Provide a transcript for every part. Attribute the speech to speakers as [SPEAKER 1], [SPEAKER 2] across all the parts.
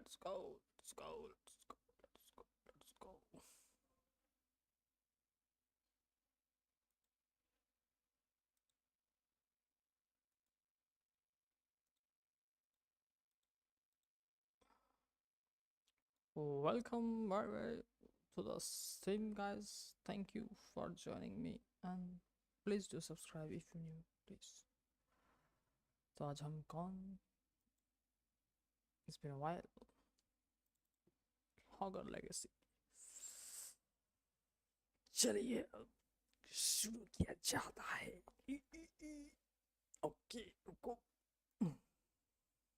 [SPEAKER 1] Let's go. Let's go. Let's go. Let's go. Let's go. Welcome to the stream, guys. Thank you for joining me, and please do subscribe if you're new, please. तो आज हम कौन? It's been a while. Hogwarts Legacy. चलिए शुरू किया जाता है. Okay रुको.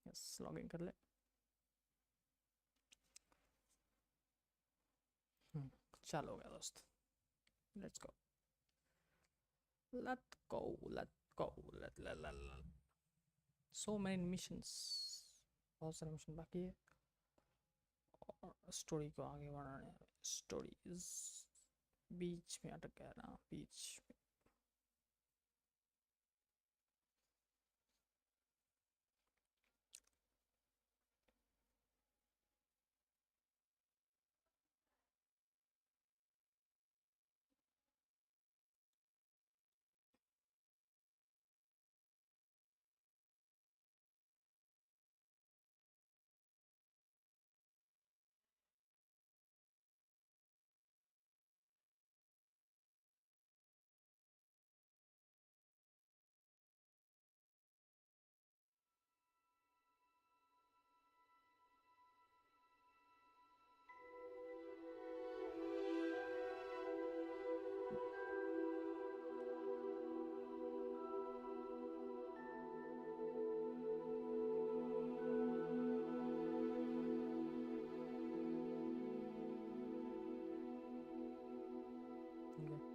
[SPEAKER 1] यस लॉगिन कर ले. चलो गया दोस्त. Let's go. Let's go. Let's go. Let. So many missions. बहुत सारे मिशन बाकी है और स्टोरी को आगे बढ़ाने. स्टोरीज बीच में अटक गया ना. बीच में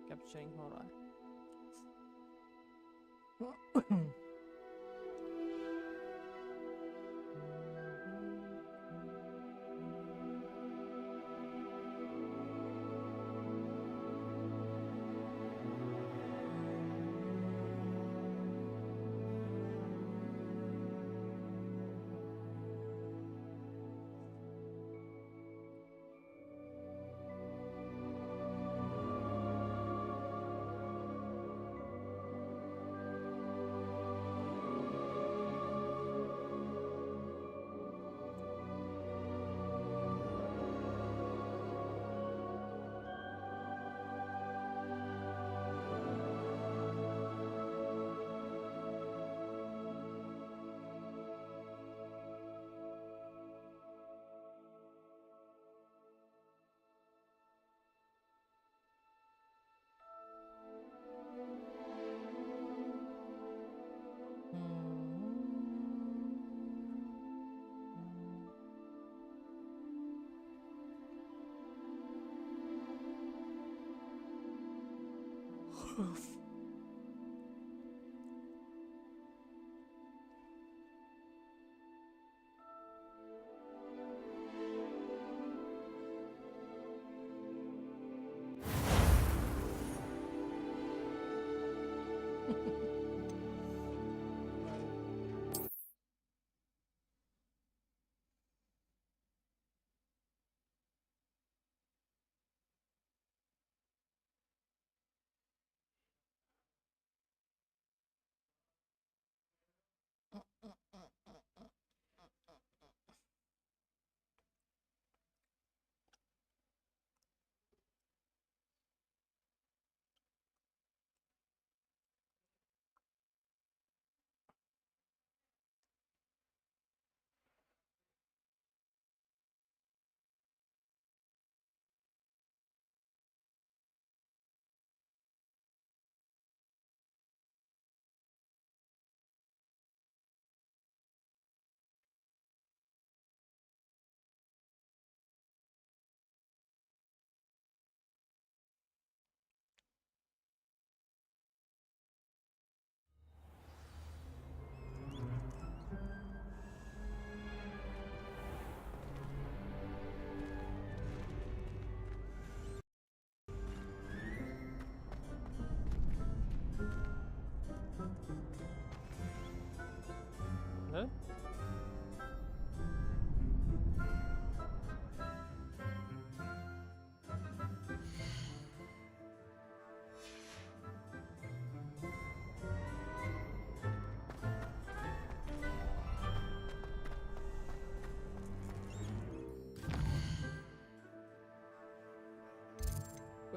[SPEAKER 1] कैप्चरिंग हो रहा है.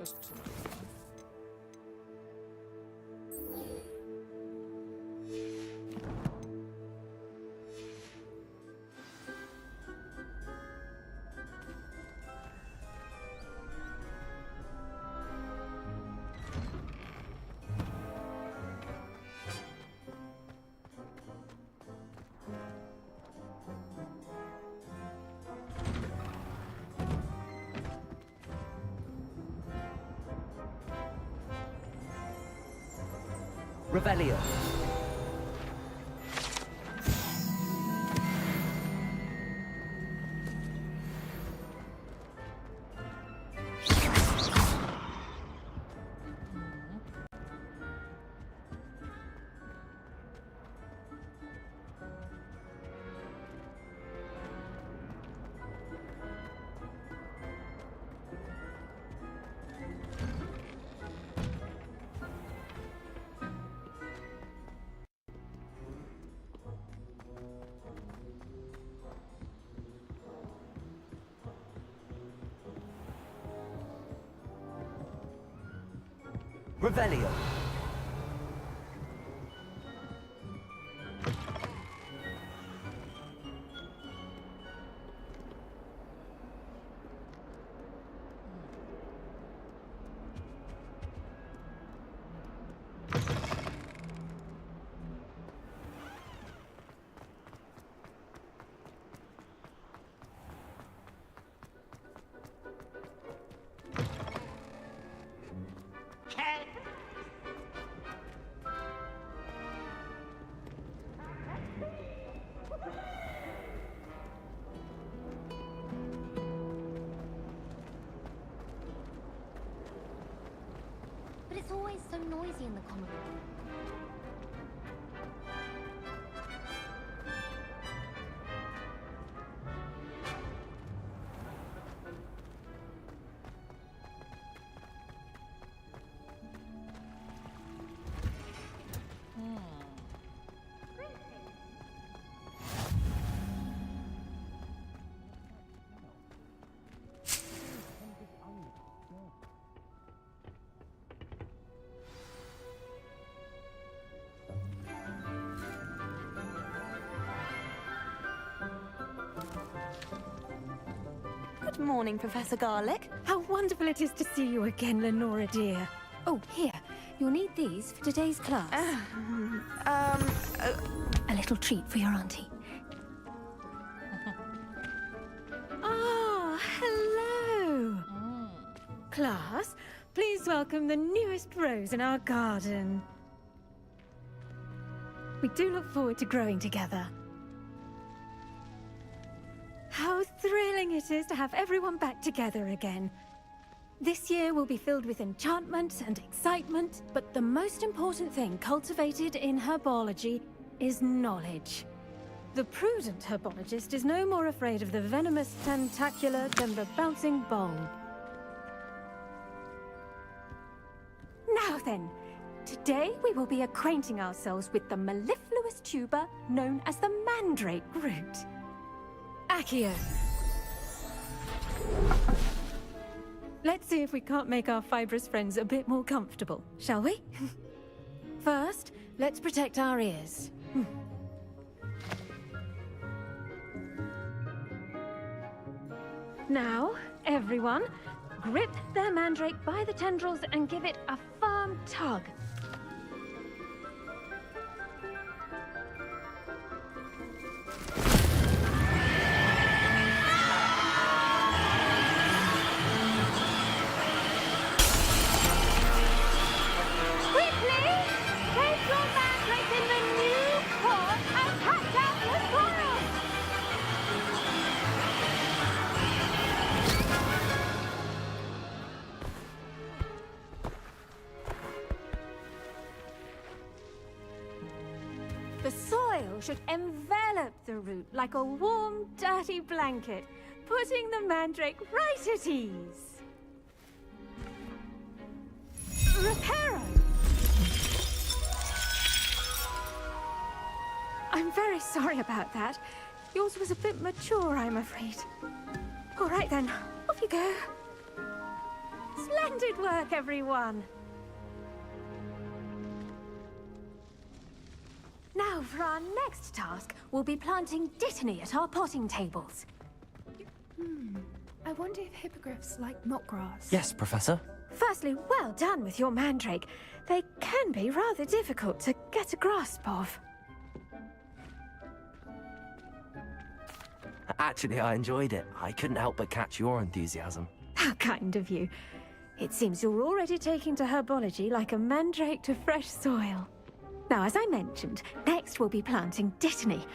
[SPEAKER 1] quest.
[SPEAKER 2] Revelio. Revelio.
[SPEAKER 3] But it's always so noisy in the common room.
[SPEAKER 4] Good morning, Professor Garlick. How wonderful it is to see you again, Lenora dear. Oh, here. You'll need these for today's class. A little treat for your auntie. Ah, hello. Class, please welcome the newest rose in our garden. We do look forward to growing together. How thrilling it is to have everyone back together again. This year will be filled with enchantment and excitement, but the most important thing cultivated in herbology is knowledge. The prudent herbologist is no more afraid of the venomous tentacula than the bouncing bulb. Now then, today we will be acquainting ourselves with the mellifluous tuber known as the mandrake root. Accio. Let's see if we can't make our fibrous friends a bit more comfortable, shall we? First, let's protect our ears. Now, everyone, grip their mandrake by the tendrils and give it a firm tug. The soil should envelop the root like a warm, dirty blanket, putting the mandrake right at ease. Reparo! I'm very sorry about that. Yours was a bit mature, I'm afraid. All right then, off you go. Splendid work, everyone! Now, for our next task, we'll be planting dittany at our potting tables.
[SPEAKER 2] I wonder if hippogriffs like knotgrass.
[SPEAKER 5] Yes, Professor.
[SPEAKER 4] Firstly, well done with your mandrake. They can be rather difficult to get a grasp of.
[SPEAKER 5] Actually, I enjoyed it. I couldn't help but catch your enthusiasm.
[SPEAKER 4] How kind of you. It seems you're already taking to herbology like a mandrake to fresh soil. Now, as I mentioned, next we'll be planting dittany.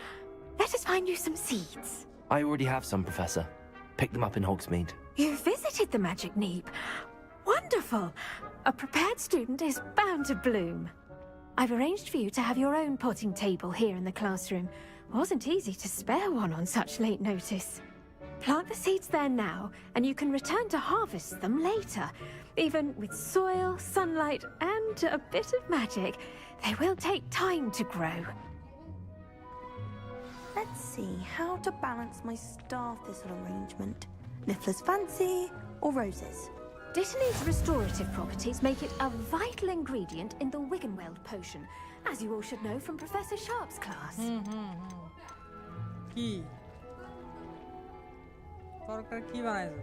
[SPEAKER 4] Let us find you some seeds.
[SPEAKER 5] I already have some, Professor. Picked them up in Hogsmeade.
[SPEAKER 4] You visited the Magic Neep. Wonderful! A prepared student is bound to bloom. I've arranged for you to have your own potting table here in the classroom. Wasn't easy to spare one on such late notice. Plant the seeds there now, and you can return to harvest them later. Even with soil, sunlight, and a bit of magic, they will take time to grow.
[SPEAKER 6] Let's see how to balance my star thistle arrangement. Niffler's fancy or roses?
[SPEAKER 4] Dittany's restorative properties make it a vital ingredient in the Wiggenweld potion, as you all should know from Professor Sharp's class.
[SPEAKER 1] কি তরকারি কি বানাইছো?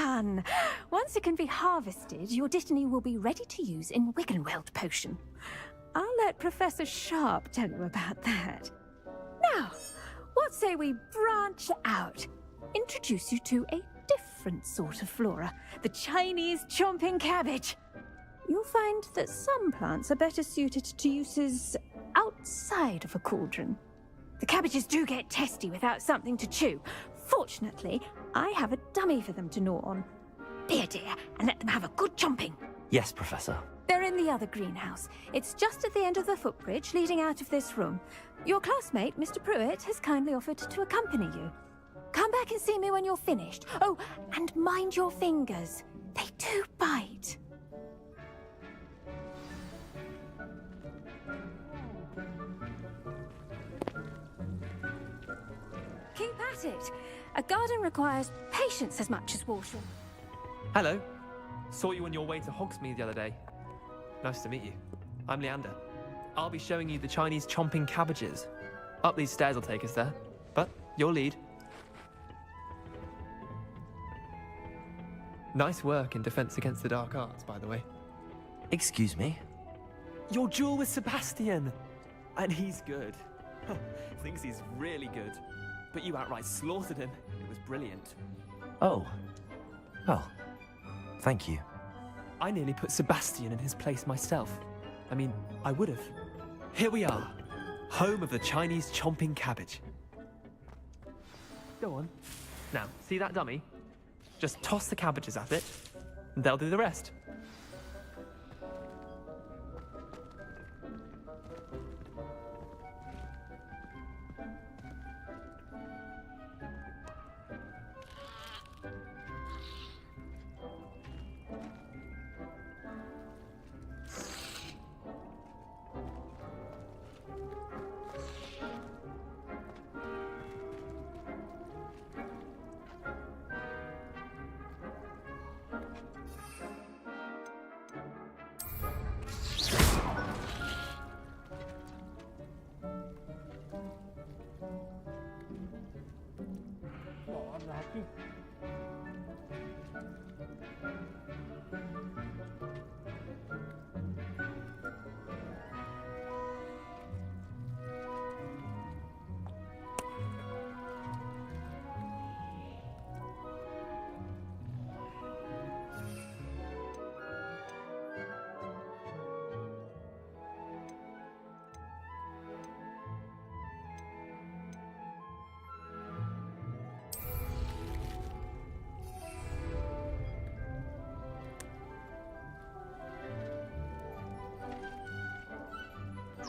[SPEAKER 4] Done! Once it can be harvested, your dittany will be ready to use in Wiggenweld potion. I'll let Professor Sharp tell you about that. Now, what say we branch out? Introduce you to a different sort of flora, the Chinese chomping cabbage. You'll find that some plants are better suited to uses outside of a cauldron. The cabbages do get testy without something to chew. Fortunately, I have a dummy for them to gnaw on. Be a dear and let them have a good chomping.
[SPEAKER 5] Yes, Professor.
[SPEAKER 4] They're in the other greenhouse. It's just at the end of the footbridge leading out of this room. Your classmate, Mr. Pruitt, has kindly offered to accompany you. Come back and see me when you're finished. Oh, and mind your fingers. They do bite. Keep at it. A garden requires patience as much as watering.
[SPEAKER 7] Hello. Saw you on your way to Hogsmeade the other day. Nice to meet you. I'm Leander. I'll be showing you the Chinese chomping cabbages. Up these stairs will take us there. But your lead. Nice work in Defense Against the Dark Arts, by the way.
[SPEAKER 5] Excuse me?
[SPEAKER 7] Your duel with Sebastian! And he's good. Thinks he's really good. But you outright slaughtered him. It was brilliant.
[SPEAKER 5] Oh. Well, thank you.
[SPEAKER 7] I nearly put Sebastian in his place myself. I mean, I would have. Here we are. Home of the Chinese chomping cabbage. Go on. Now, see that dummy? Just toss the cabbages at it, and they'll do the rest.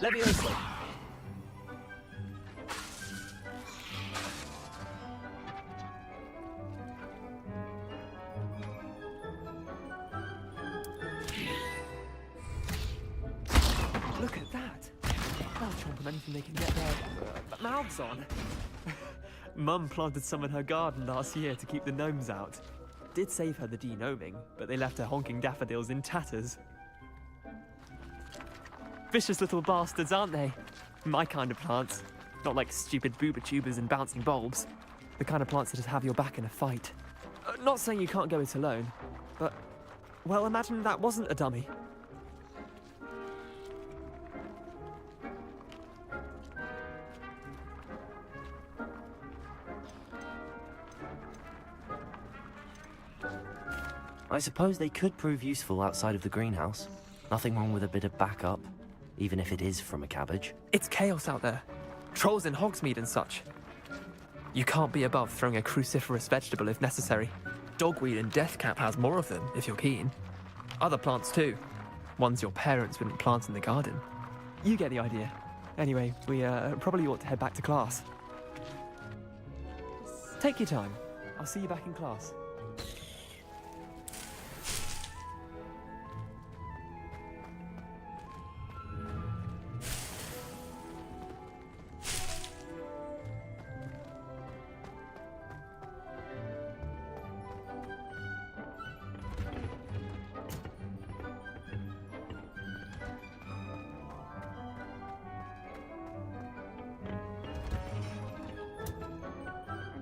[SPEAKER 7] Leviosa. on anything they can get their mouths on. Mum planted some in her garden last year to keep the gnomes out. Did save her the de-gnoming, but they left her honking daffodils in tatters. Vicious little bastards, aren't they? My kind of plants. Not like stupid booba tubers and bouncing bulbs. The kind of plants that just have your back in a fight. Not saying you can't go it alone, but, well, imagine that wasn't a dummy.
[SPEAKER 5] I suppose they could prove useful outside of the greenhouse. Nothing wrong with a bit of backup, even if it is from a cabbage.
[SPEAKER 7] It's chaos out there. Trolls in Hogsmeade and such. You can't be above throwing a cruciferous vegetable if necessary. Dogweed and deathcap has more of them, if you're keen. Other plants too. Ones your parents wouldn't plant in the garden. You get the idea. Anyway, we probably ought to head back to class. Take your time. I'll see you back in class.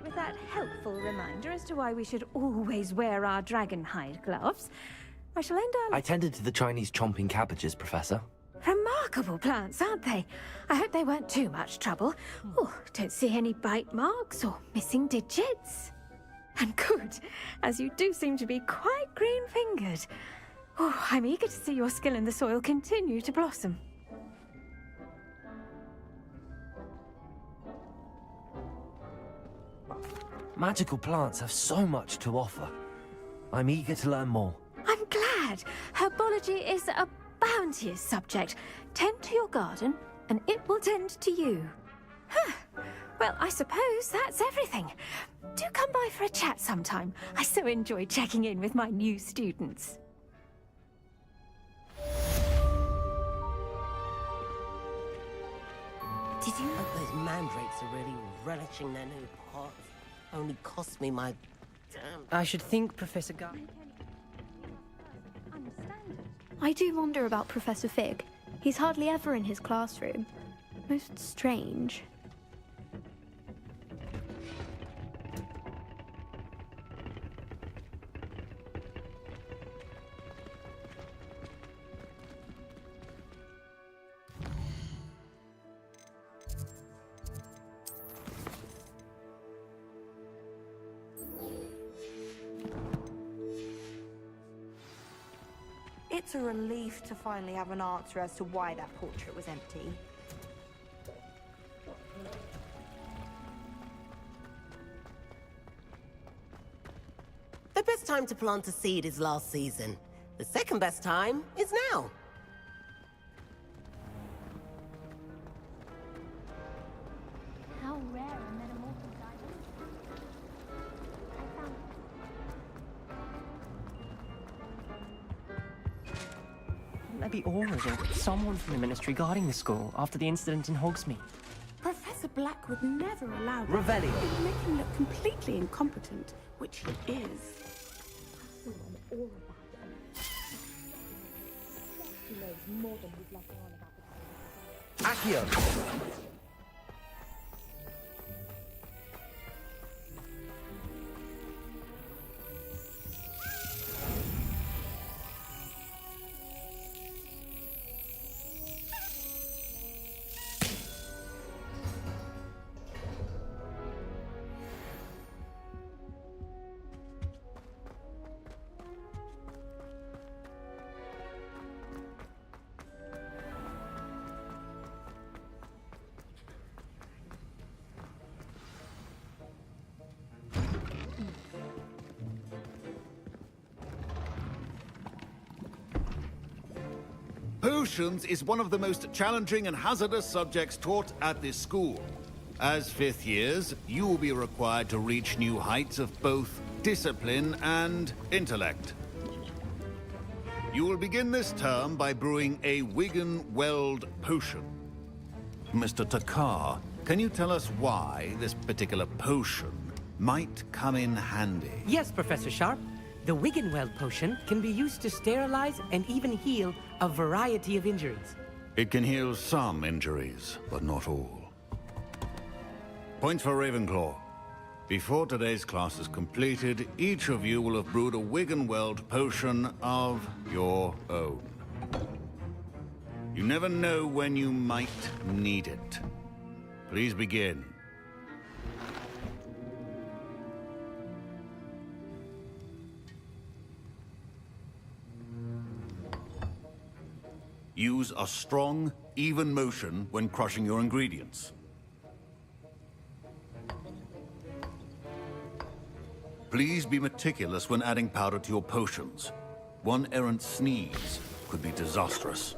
[SPEAKER 4] With that helpful reminder as to why we should always wear our dragon hide gloves, I shall end our...
[SPEAKER 5] I tended to the Chinese chomping cabbages, Professor.
[SPEAKER 4] Remarkable plants, aren't they? I hope they weren't too much trouble. Oh, don't see any bite marks or missing digits. And good, as you do seem to be quite green-fingered. Oh, I'm eager to see your skill in the soil continue to blossom.
[SPEAKER 5] Magical plants have so much to offer. I'm eager to learn more.
[SPEAKER 4] I'm glad. Herbology is a bounteous subject. Tend to your garden, and it will tend to you. Huh. Well, I suppose that's everything. Do come by for a chat sometime. I so enjoy checking in with my new students.
[SPEAKER 8] Did you know those mandrakes are really relishing their new pots? Only cost me my damn...
[SPEAKER 9] I should think Professor Guy...
[SPEAKER 2] I do wonder about Professor Fig. He's hardly ever in his classroom. Most strange.
[SPEAKER 6] It's a relief to finally have an answer as to why that portrait was empty.
[SPEAKER 8] The best time to plant a seed is last season. The second best time is now.
[SPEAKER 3] How rare a metamorphic diamond. I found
[SPEAKER 9] There be auras or someone from the Ministry guarding the school after the incident in Hogsmeade.
[SPEAKER 10] Professor Black would never allow that.
[SPEAKER 5] Revelio.
[SPEAKER 10] It would make him look completely incompetent, which he is.
[SPEAKER 5] Accio.
[SPEAKER 11] Potions is one of the most challenging and hazardous subjects taught at this school. As fifth years, you will be required to reach new heights of both discipline and intellect. You will begin this term by brewing a Wigan Weld potion. Mr. Takar, can you tell us why this particular potion might come in handy?
[SPEAKER 12] Yes, Professor Sharp. The Wiggenweld potion can be used to sterilize and even heal a variety of injuries.
[SPEAKER 11] It can heal some injuries, but not all. Points for Ravenclaw. Before today's class is completed, each of you will have brewed a Wiggenweld potion of your own. You never know when you might need it. Please begin. Use a strong, even motion when crushing your ingredients. Please be meticulous when adding powder to your potions. One errant sneeze could be disastrous.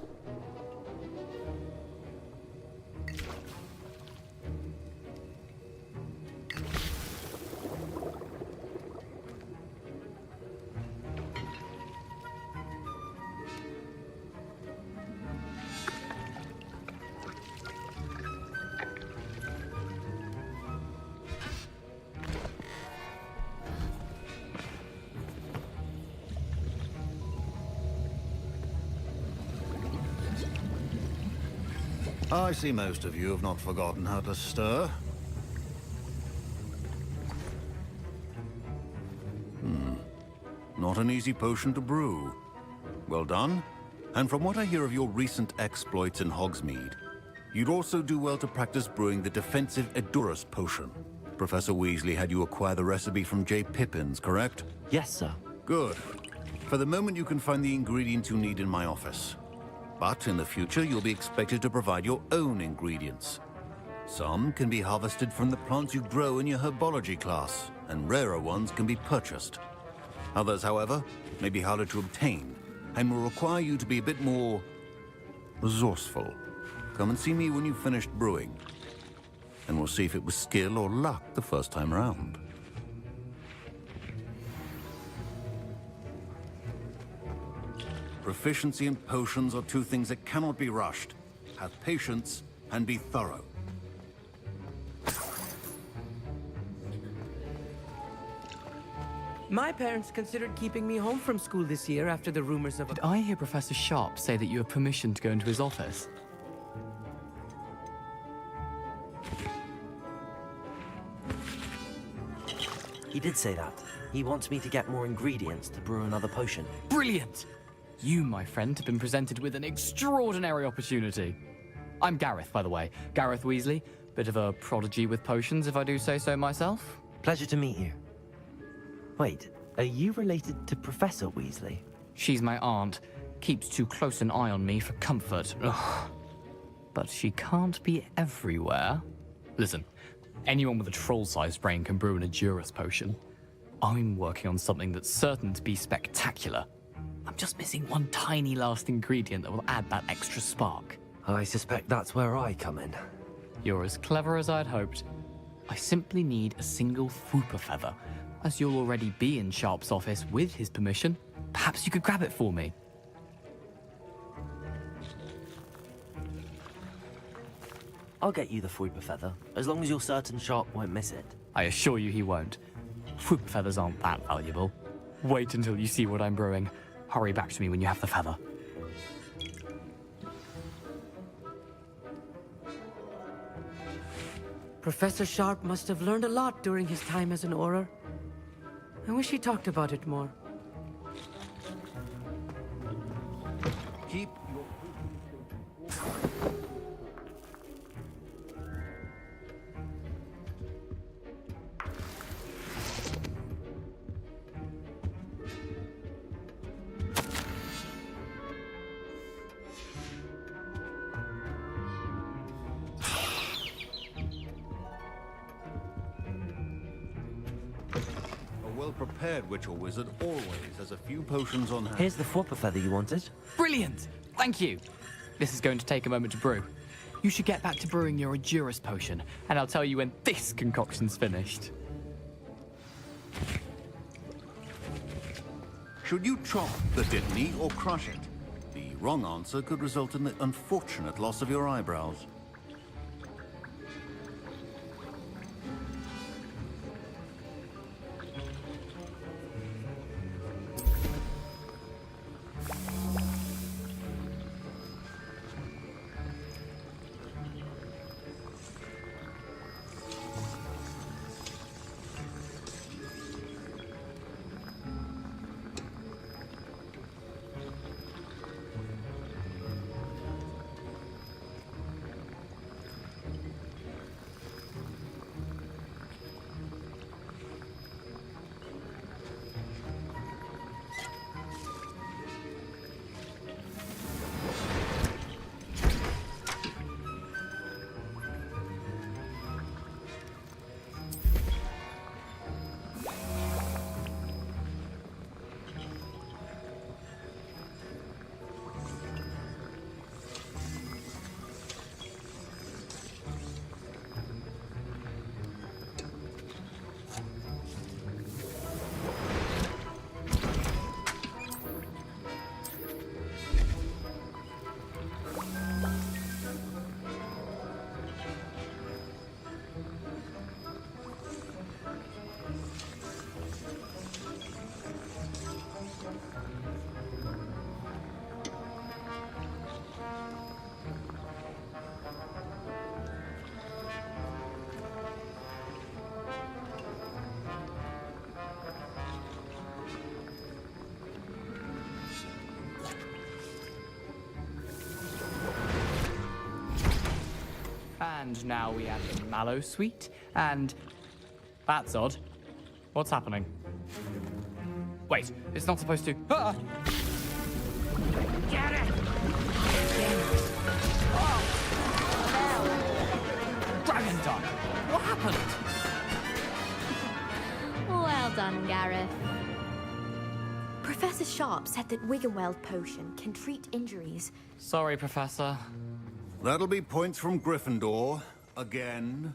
[SPEAKER 11] I see most of you have not forgotten how to stir. Not an easy potion to brew. Well done. And from what I hear of your recent exploits in Hogsmeade, you'd also do well to practice brewing the defensive Edurus potion. Professor Weasley had you acquire the recipe from J. Pippins, correct?
[SPEAKER 5] Yes, sir.
[SPEAKER 11] Good. For the moment, you can find the ingredients you need in my office. But in the future, you'll be expected to provide your own ingredients. Some can be harvested from the plants you grow in your herbology class, and rarer ones can be purchased. Others, however, may be harder to obtain, and will require you to be a bit more resourceful. Come and see me when you've finished brewing, and we'll see if it was skill or luck the first time around. Proficiency in potions are two things that cannot be rushed. Have patience and be thorough.
[SPEAKER 12] My parents considered keeping me home from school this year after the rumors of...
[SPEAKER 1] Did I hear Professor Sharp say that you have permission to go into his office?
[SPEAKER 5] He did say that. He wants me to get more ingredients to brew another potion.
[SPEAKER 1] Brilliant! You, my friend, have been presented with an extraordinary opportunity. I'm Gareth, by the way. Gareth Weasley. Bit of a prodigy with potions, if I do say so myself.
[SPEAKER 5] Pleasure to meet you. Wait, are you related to Professor Weasley?
[SPEAKER 1] She's my aunt. Keeps too close an eye on me for comfort. Ugh. But she can't be everywhere. Listen, anyone with a troll-sized brain can brew an Edurus potion. I'm working on something that's certain to be spectacular. I'm just missing one tiny last ingredient that will add that extra spark.
[SPEAKER 5] I suspect that's where I come in.
[SPEAKER 1] You're as clever as I'd hoped. I simply need a single Fwooper feather. As you'll already be in Sharp's office with his permission, perhaps you could grab it for me.
[SPEAKER 5] I'll get you the Fwooper feather, as long as you're certain Sharp won't miss it.
[SPEAKER 1] I assure you he won't. Fwooper feathers aren't that valuable. Wait until you see what I'm brewing. Hurry back to me when you have the feather.
[SPEAKER 12] Professor Sharp must have learned a lot during his time as an Auror. I wish he talked about it more.
[SPEAKER 11] Keep your... well-prepared witch or wizard always has a few potions on hand.
[SPEAKER 5] Here's the Fwooper feather you wanted.
[SPEAKER 1] Brilliant! Thank you! This is going to take a moment to brew. You should get back to brewing your Edurus potion, and I'll tell you when this concoction's finished.
[SPEAKER 11] Should you chop the Dittany or crush it? The wrong answer could result in the unfortunate loss of your eyebrows.
[SPEAKER 13] And now we add the mallow sweet, and... That's odd. What's happening? Wait, it's not supposed to... Ah!
[SPEAKER 8] Get it!
[SPEAKER 13] Dragon Duck! What happened?
[SPEAKER 2] Well done, Gareth. Professor Sharp said that Wiggenweld potion can treat injuries.
[SPEAKER 13] Sorry, Professor.
[SPEAKER 11] That'll be points from Gryffindor. Again.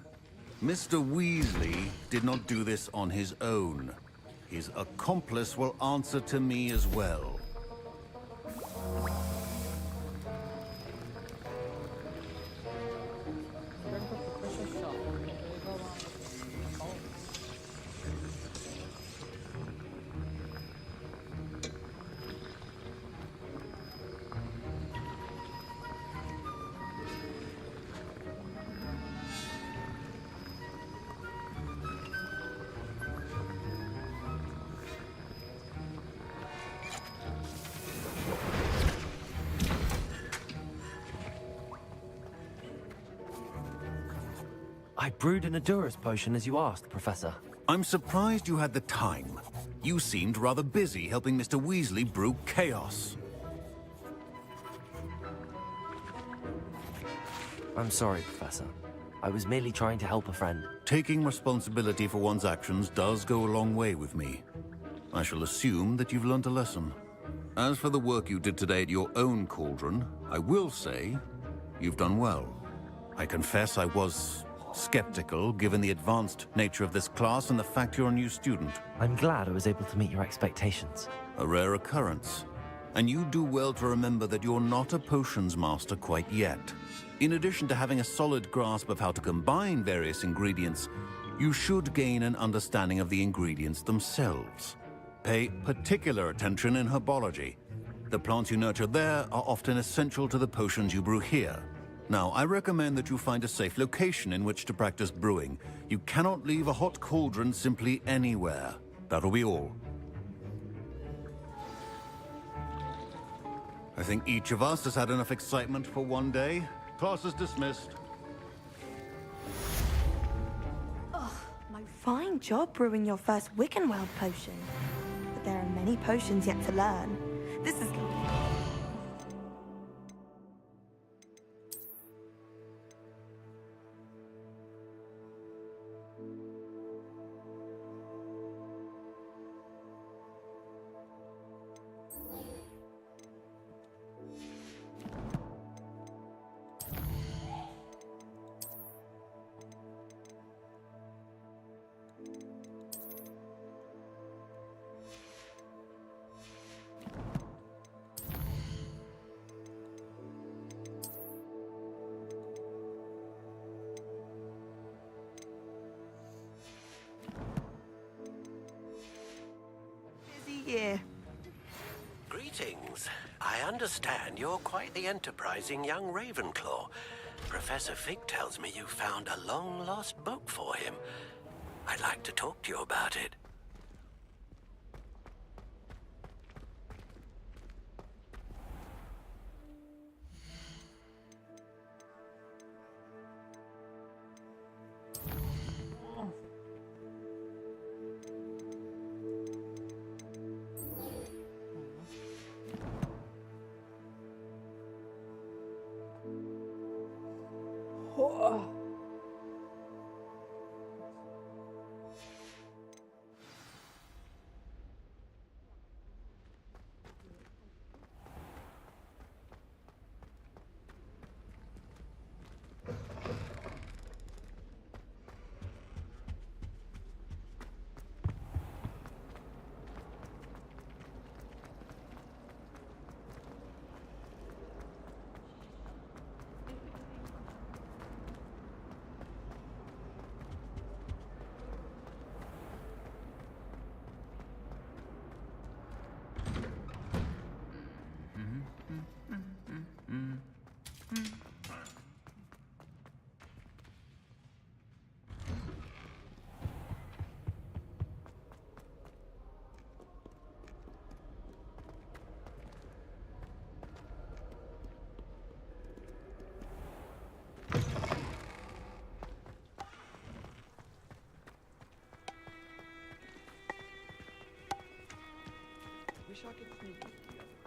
[SPEAKER 11] Mr. Weasley did not do this on his own. His accomplice will answer to me as well.
[SPEAKER 5] I brewed an Adurus potion as you asked, Professor.
[SPEAKER 11] I'm surprised you had the time. You seemed rather busy helping Mr. Weasley brew chaos.
[SPEAKER 5] I'm sorry, Professor. I was merely trying to help a friend.
[SPEAKER 11] Taking responsibility for one's actions does go a long way with me. I shall assume that you've learnt a lesson. As for the work you did today at your own cauldron, I will say you've done well. I confess I was skeptical, given the advanced nature of this class and the fact you're a new student.
[SPEAKER 5] I'm glad I was able to meet your expectations.
[SPEAKER 11] A rare occurrence. And you do well to remember that you're not a potions master quite yet. In addition to having a solid grasp of how to combine various ingredients, you should gain an understanding of the ingredients themselves. Pay particular attention in herbology. The plants you nurture there are often essential to the potions you brew here. Now, I recommend that you find a safe location in which to practice brewing. You cannot leave a hot cauldron simply anywhere. That'll be all. I think each of us has had enough excitement for one day. Class is dismissed.
[SPEAKER 6] Fine job brewing your first Wiggenweld potion. But there are many potions yet to learn. This is...
[SPEAKER 8] year. Greetings. I understand you're quite the enterprising young Ravenclaw. Professor Fig tells me you found a long-lost book for him. I'd like to talk to you about it.
[SPEAKER 14] wish I could sneak this together.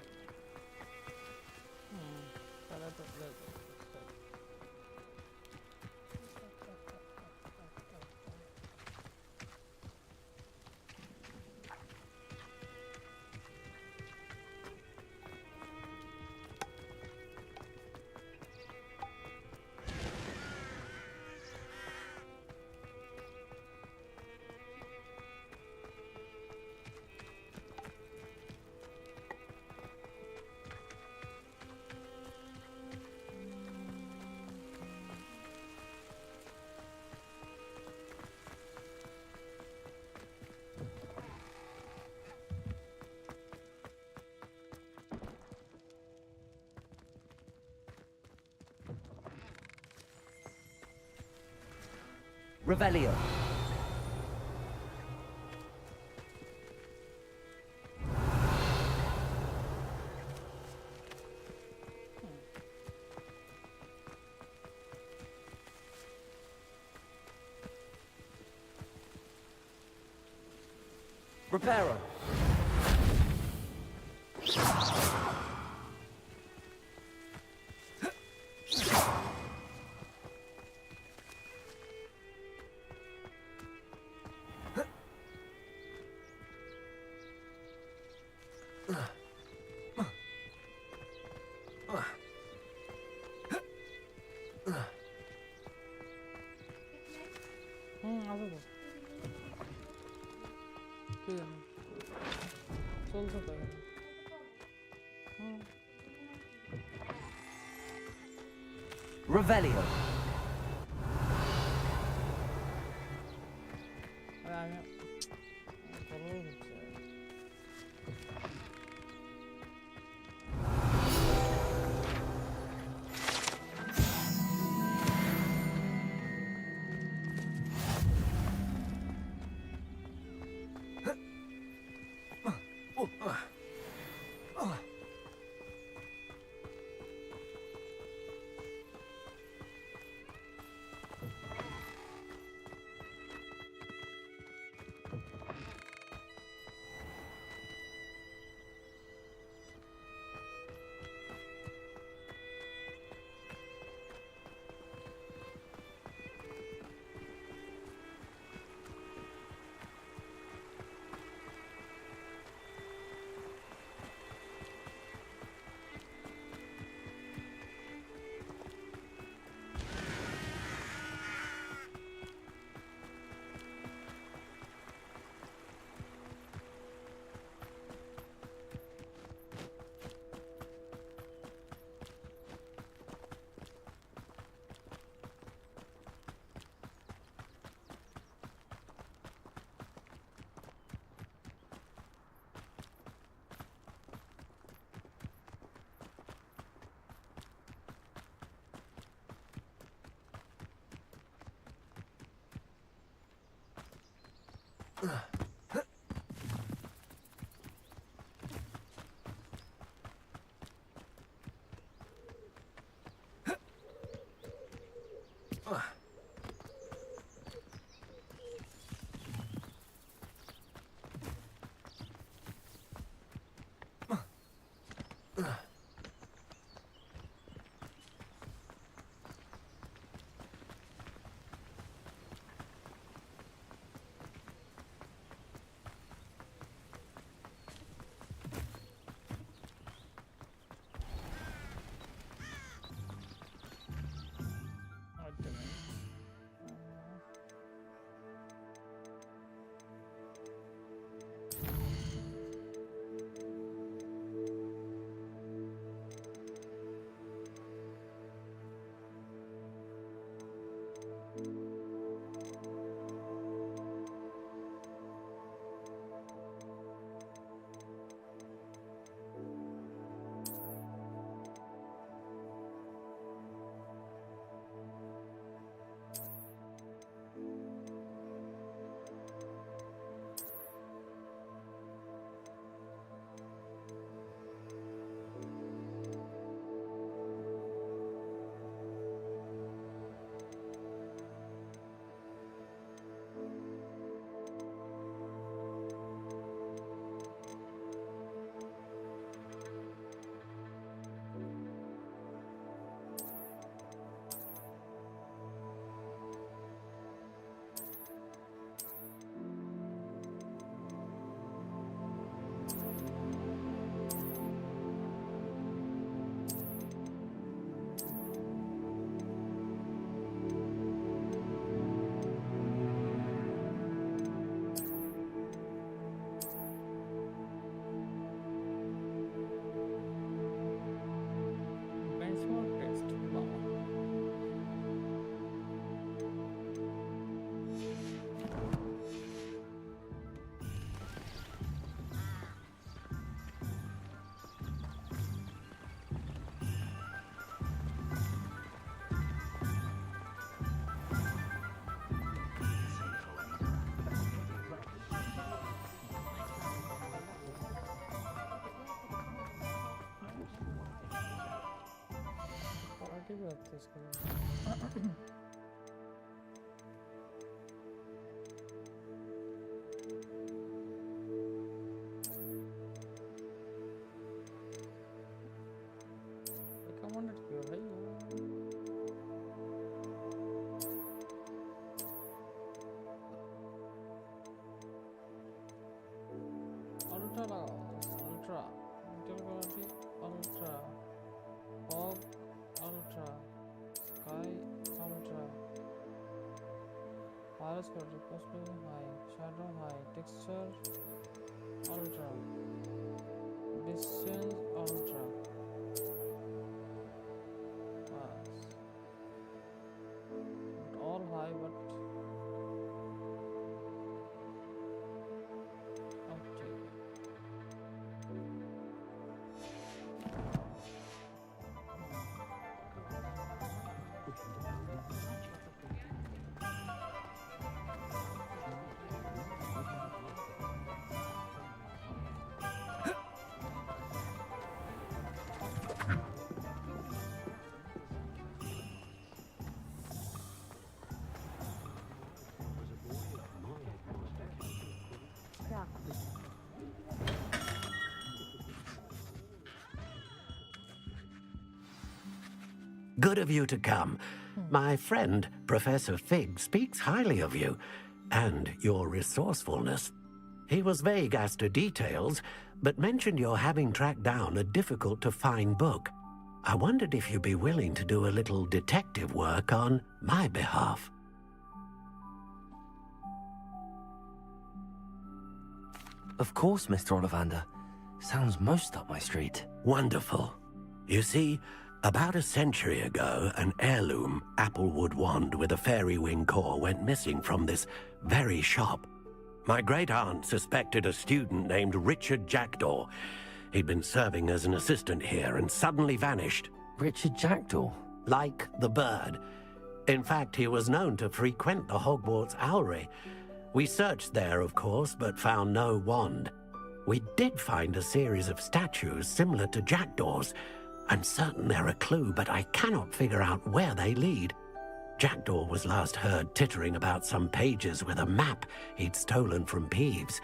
[SPEAKER 12] Revelio. Reparo.
[SPEAKER 1] আছে তো কি জানি চলছে তো এখানে
[SPEAKER 12] Revelio.
[SPEAKER 1] আরে আমি বলবো হচ্ছে भी करते हैं इसके लिए। Recommended क्यों भाई? Ultra लगाओ, ultra, intel quality, ultra, fog, ultra, sky, ultra, virus quality, possibility high, shadow high, texture, ultra, distance, ultra. Not all high, but okay.
[SPEAKER 8] Good of you to come. My friend, Professor Fig, speaks highly of you and your resourcefulness. He was vague as to details, but mentioned your having tracked down a difficult-to-find book. I wondered if you'd be willing to do a little detective work on my behalf.
[SPEAKER 5] Of course, Mr. Ollivander. Sounds most up my street.
[SPEAKER 8] Wonderful. You see, about a century ago, an heirloom applewood wand with a fairy wing core went missing from this very shop. My great-aunt suspected a student named Richard Jackdaw. He'd been serving as an assistant here and suddenly vanished.
[SPEAKER 5] Richard Jackdaw?
[SPEAKER 8] Like the bird. In fact, he was known to frequent the Hogwarts Owlery. We searched there, of course, but found no wand. We did find a series of statues similar to Jackdaw's. I'm certain they're a clue, but I cannot figure out where they lead. Jackdaw was last heard tittering about some pages with a map he'd stolen from Peeves.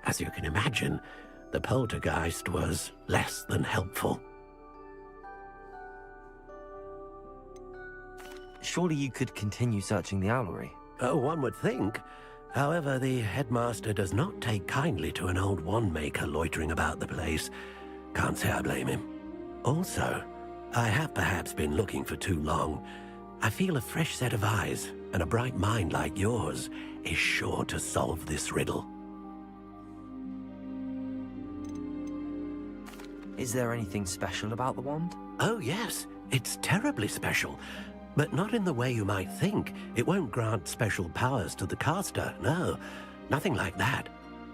[SPEAKER 8] As you can imagine, the poltergeist was less than helpful.
[SPEAKER 5] Surely you could continue searching the owlery.
[SPEAKER 8] Oh, one would think. However, the headmaster does not take kindly to an old wand-maker loitering about the place. Can't say I blame him. Also, I have perhaps been looking for too long. I feel a fresh set of eyes, and a bright mind like yours is sure to solve this riddle.
[SPEAKER 5] Is there anything special about the wand?
[SPEAKER 8] Oh, yes. It's terribly special. But not in the way you might think. It won't grant special powers to the caster, no. Nothing like that.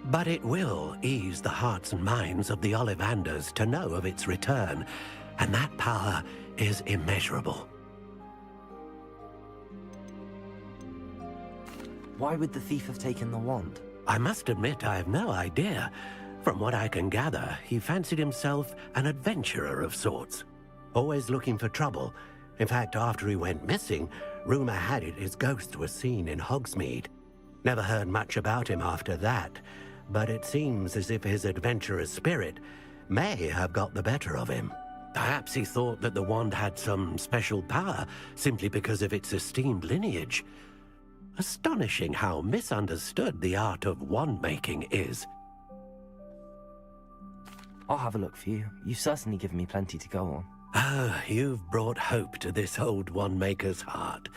[SPEAKER 8] But it will ease the hearts and minds of the Ollivanders to know of its return, and that power is immeasurable.
[SPEAKER 5] Why would the thief have taken the wand?
[SPEAKER 8] I must admit I have no idea. From what I can gather, he fancied himself an adventurer of sorts. Always looking for trouble. In fact, after he went missing, rumor had it his ghost was seen in Hogsmeade. Never heard much about him after that, but it seems as if his adventurous spirit may have got the better of him. Perhaps he thought that the wand had some special power simply because of its esteemed lineage. Astonishing how misunderstood the art of wand-making is.
[SPEAKER 5] I'll have a look for you. You've certainly given me plenty to go on.
[SPEAKER 8] Oh, you've brought hope to this old wand-maker's heart.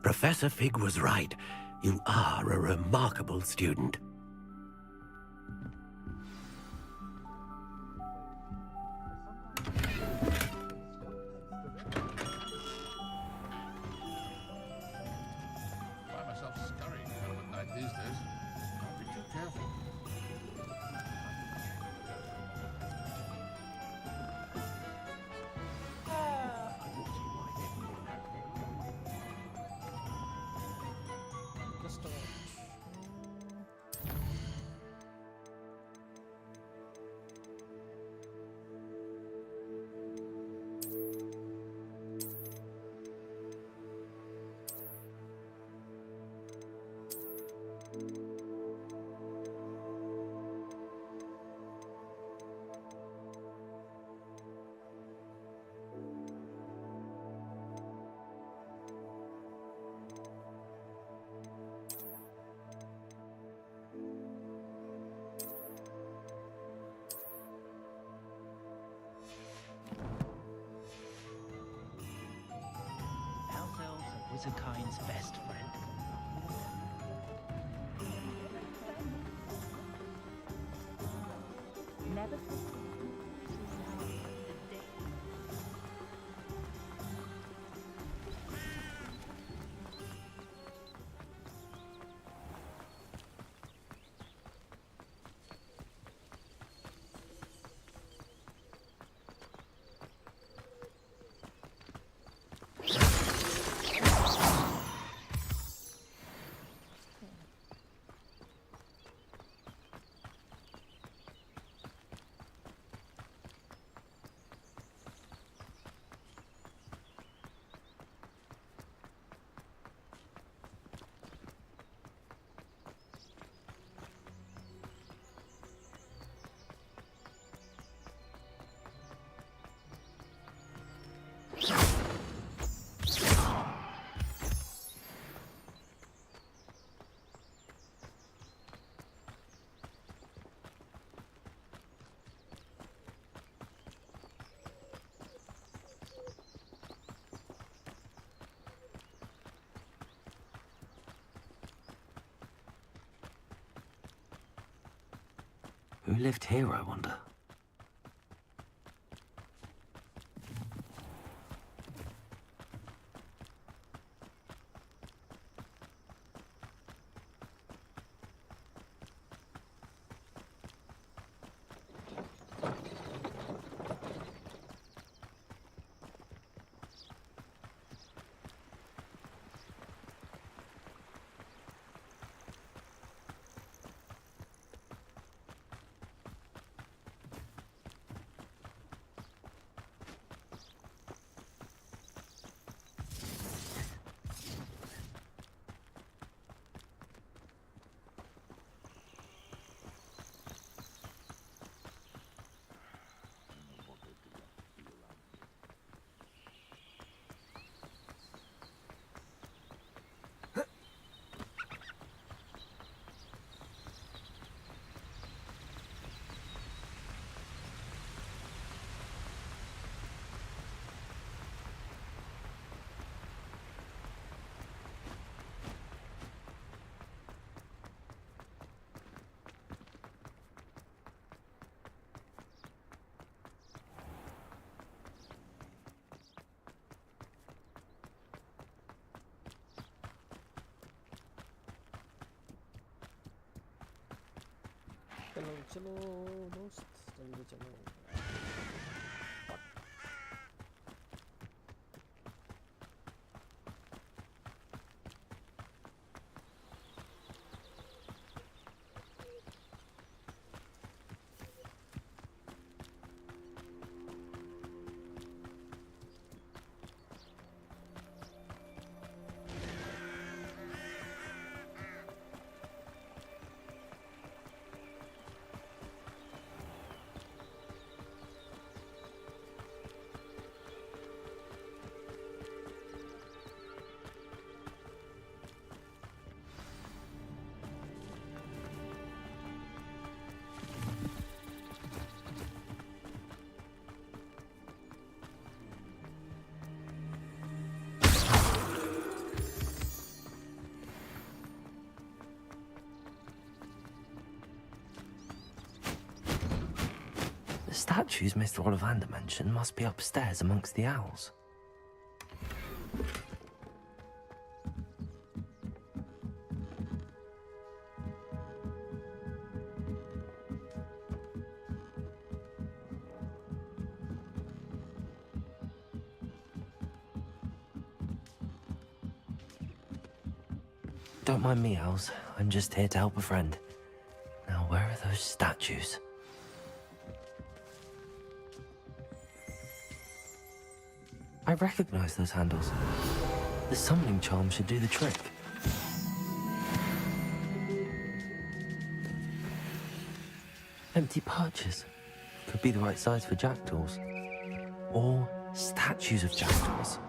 [SPEAKER 8] Professor Fig was right. You are a remarkable student.
[SPEAKER 14] Find myself scurrying home at night these days. Can't be too careful.
[SPEAKER 1] Just a minute.
[SPEAKER 9] is a kind's best friend.
[SPEAKER 3] Never.
[SPEAKER 5] Who lived here, I wonder?
[SPEAKER 1] चलो चलो दोस्त जल्दी चलो
[SPEAKER 5] The statues Mr. Ollivander mentioned must be upstairs amongst the owls. Don't mind me, owls. I'm just here to help a friend. Now, where are those statues? I recognize those handles. The summoning charm should do the trick. Empty perches. Could be the right size for jackdaws. Or statues of jackdaws.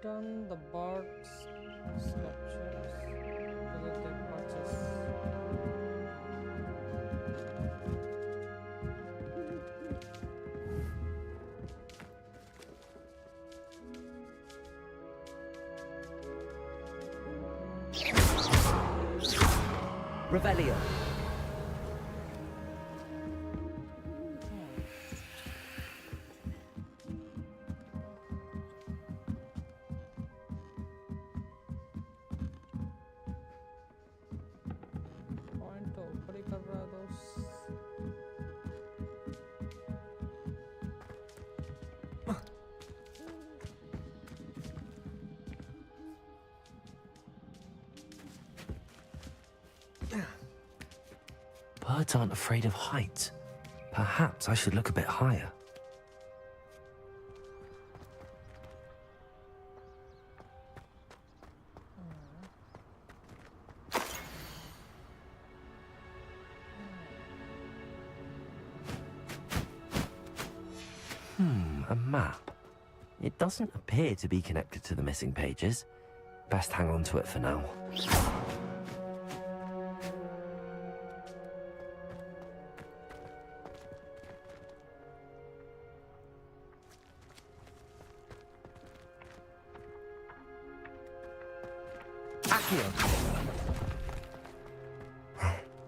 [SPEAKER 1] Return the birds sculptures to the purchase.
[SPEAKER 12] Revelio.
[SPEAKER 1] Point तो ऊपर ही कर रहा है दोस्त.
[SPEAKER 5] Birds aren't afraid of heights. Perhaps I should look a bit higher. A map. It doesn't appear to be connected to the missing pages. Best hang on to it for now.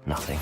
[SPEAKER 5] Nothing.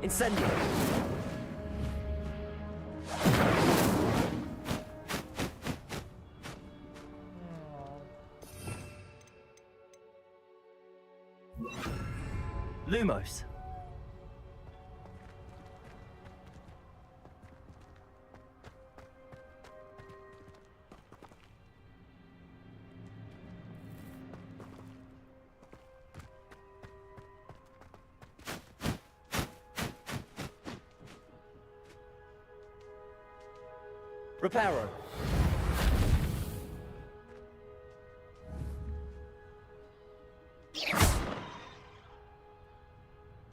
[SPEAKER 12] Incendio. Lumos. Reparo.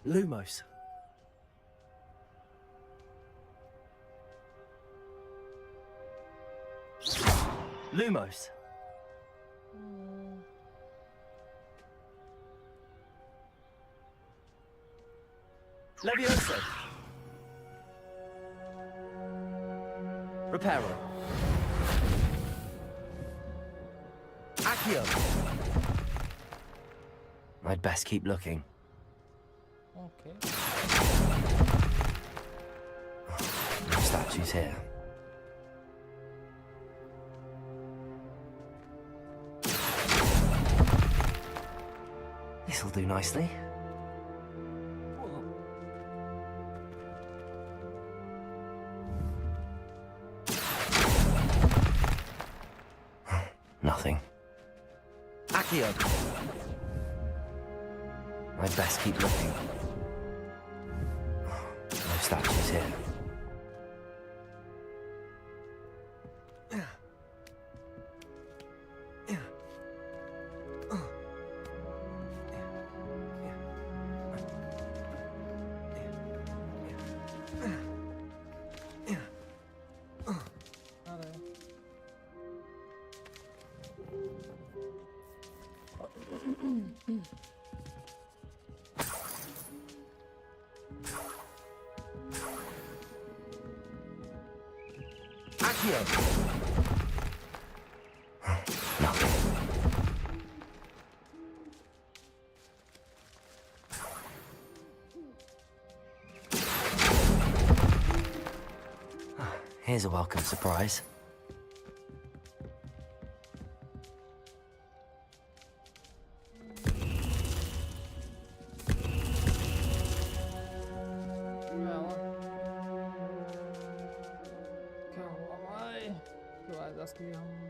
[SPEAKER 12] Lumos. Lumos. Levioso. Reparo. Accio.
[SPEAKER 5] I'd best keep looking.
[SPEAKER 1] Okay.
[SPEAKER 5] No statues here. This'll do nicely. Nothing.
[SPEAKER 12] Accio.
[SPEAKER 5] I'd best keep looking. No statues here. Here's a welcome surprise.
[SPEAKER 1] Guys, असली हम